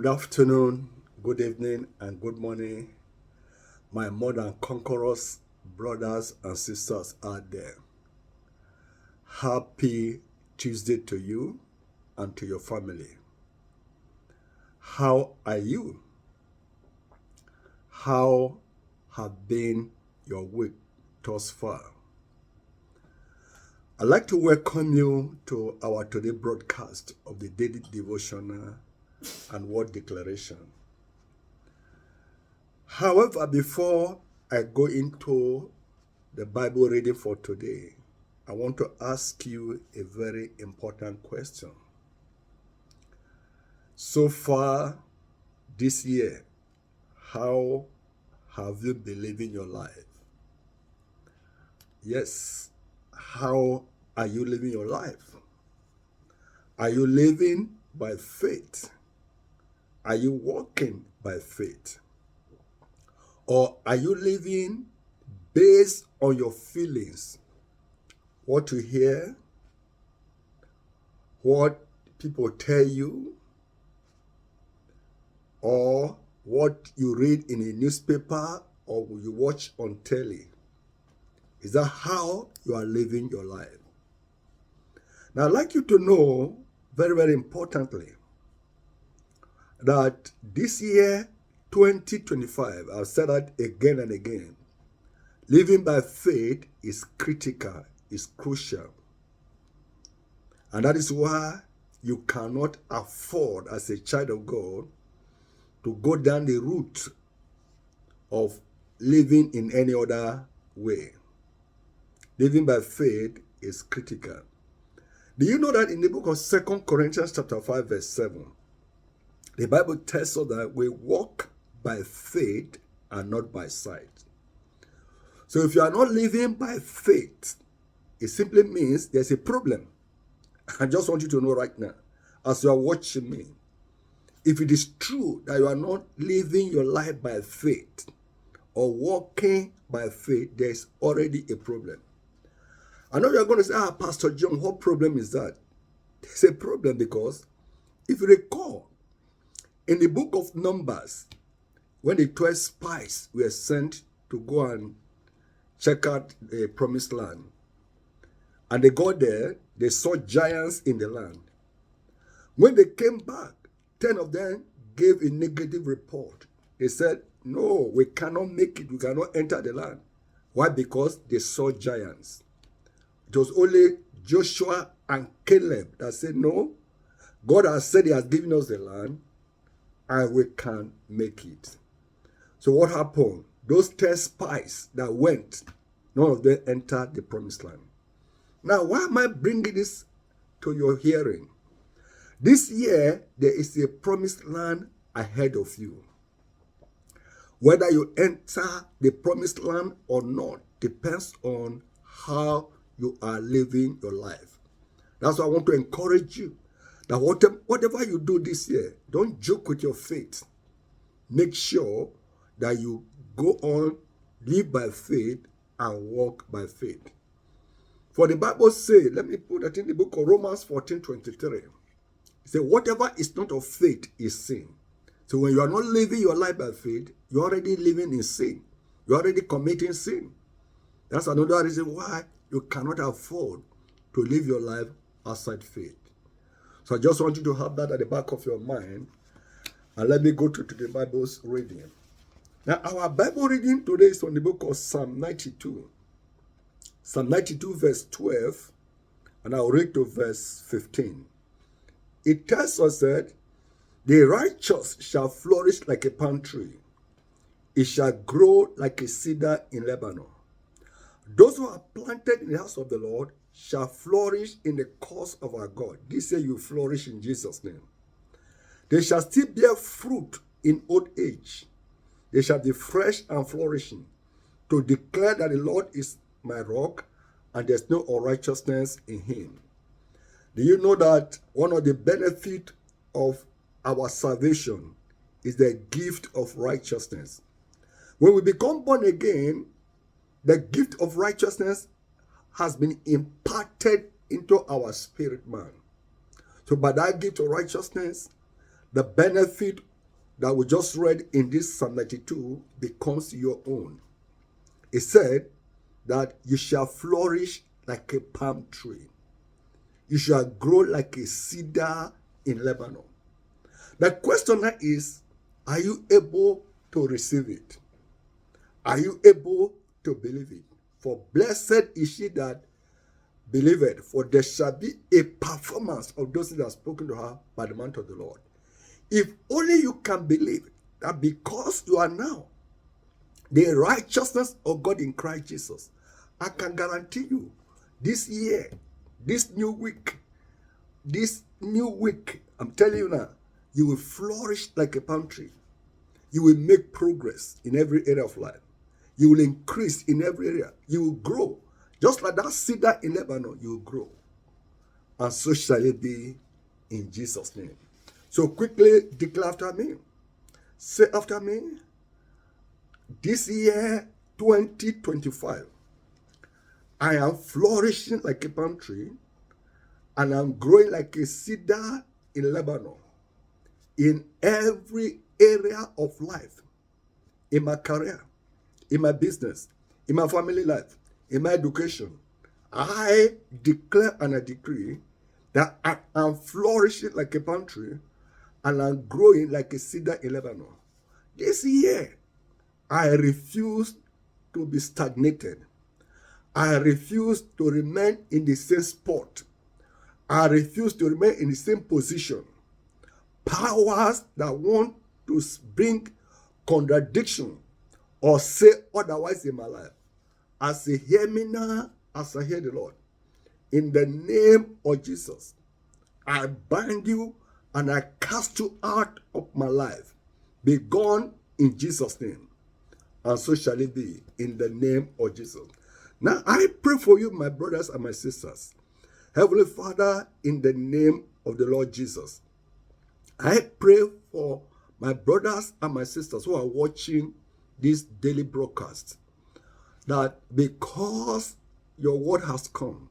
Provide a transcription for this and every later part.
Good afternoon, good evening, and good morning, my more than conquerors, brothers and sisters out there. Happy Tuesday to you and to your family. How are you? How have been your week thus far? I'd like to welcome you to our today broadcast of the daily devotional and word declaration. However, before I go into the Bible reading for today, I want to ask you a very important question. So far this year, how have you been living your life? Yes, how are you living your life? Are you living by faith? Are you walking by faith? Or are you living based on your feelings? What you hear, what people tell you, or what you read in a newspaper or you watch on telly? Is that how you are living your life? Now, I'd like you to know, very, very importantly, that this year, 2025, I've said that again and again, living by faith is critical, is crucial. And that is why you cannot afford, as a child of God, to go down the route of living in any other way. Living by faith is critical. Do you know that in the book of 2 Corinthians chapter 5 verse 7, the Bible tells us that we walk by faith and not by sight. So if you are not living by faith, it simply means there's a problem. I just want you to know right now, as you are watching me, if it is true that you are not living your life by faith or walking by faith, there is already a problem. I know you're going to say, Pastor John, what problem is that? There's a problem because if you recall, in the book of Numbers, when the 12 spies were sent to go and check out the promised land, and they got there, they saw giants in the land. When they came back, 10 of them gave a negative report. They said, no, we cannot make it. We cannot enter the land. Why? Because they saw giants. It was only Joshua and Caleb that said, no, God has said he has given us the land and we can make it. So what happened? Those 10 spies that went, none of them entered the promised land. Now, why am I bringing this to your hearing? This year, there is a promised land ahead of you. Whether you enter the promised land or not depends on how you are living your life. That's why I want to encourage you that whatever you do this year, don't joke with your faith. Make sure that you go on, live by faith, and walk by faith. For the Bible says, let me put that in the book of Romans 14:23. It says, whatever is not of faith is sin. So when you are not living your life by faith, you're already living in sin. You're already committing sin. That's another reason why you cannot afford to live your life outside faith. So I just want you to have that at the back of your mind. And let me go to the Bible's reading. Now, our Bible reading today is from the book of Psalm 92. Psalm 92 verse 12, and I'll read to verse 15. It tells us that the righteous shall flourish like a palm tree. It shall grow like a cedar in Lebanon. Those who are planted in the house of the Lord shall flourish in the cause of our God. This year you flourish in Jesus' name. They shall still bear fruit in old age. They shall be fresh and flourishing, to declare that the Lord is my rock, and there's no unrighteousness in him. Do you know that one of the benefits of our salvation is the gift of righteousness? When we become born again, the gift of righteousness has been imparted into our spirit man. So by that gift of righteousness, the benefit that we just read in this Psalm 92 becomes your own. It said that you shall flourish like a palm tree. You shall grow like a cedar in Lebanon. The question now is, are you able to receive it? Are you able to believe it? For blessed is she that believeth, for there shall be a performance of those things that are spoken to her by the mouth of the Lord. If only you can believe that because you are now the righteousness of God in Christ Jesus, I can guarantee you this year, this new week, I'm telling you now, you will flourish like a palm tree. You will make progress in every area of life. You will increase in every area. You will grow. Just like that cedar in Lebanon, you will grow. And so shall it be in Jesus' name. So quickly declare after me. Say after me, this year, 2025, I am flourishing like a palm tree, and I'm growing like a cedar in Lebanon. In every area of life, in my career, in my business, in my family life, in my education, I declare and I decree that I am flourishing like a palm tree and I'm growing like a cedar in Lebanon. This year, I refuse to be stagnated. I refuse to remain in the same spot. I refuse to remain in the same position. Powers that want to bring contradiction or say otherwise in my life, as I hear me now, as I hear the Lord, in the name of Jesus, I bind you and I cast you out of my life. Be gone in Jesus' name. And so shall it be in the name of Jesus. Now I pray for you, my brothers and my sisters. Heavenly Father, in the name of the Lord Jesus, I pray for my brothers and my sisters who are watching this daily broadcast, that because your word has come,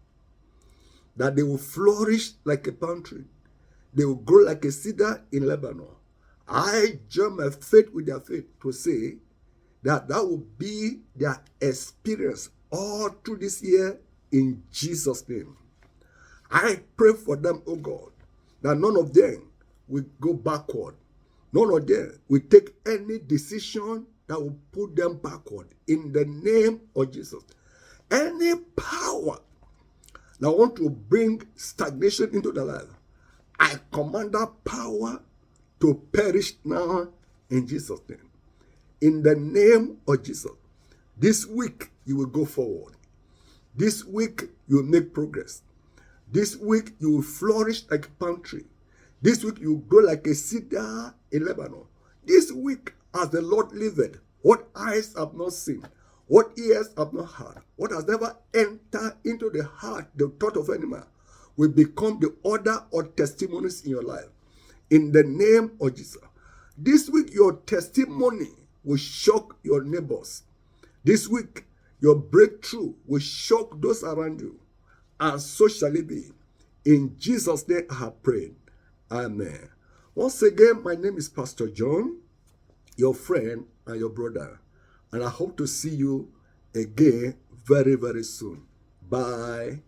that they will flourish like a palm tree. They will grow like a cedar in Lebanon. I join my faith with their faith to say that that will be their experience all through this year in Jesus' name. I pray for them, oh God, that none of them will go backward. None of them will take any decision that will put them backward in the name of Jesus. Any power that want to bring stagnation into their life, I command that power to perish now in Jesus' name. In the name of Jesus. This week you will go forward. This week you will make progress. This week you will flourish like a palm tree. This week you will grow like a cedar in Lebanon. This week, as the Lord liveth, what eyes have not seen, what ears have not heard, what has never entered into the heart, the thought of any man, will become the order or testimonies in your life. In the name of Jesus. This week, your testimony will shock your neighbors. This week, your breakthrough will shock those around you. And so shall it be. In Jesus' name I have prayed. Amen. Once again, my name is Pastor John, your friend and your brother. And I hope to see you again very, very soon. Bye.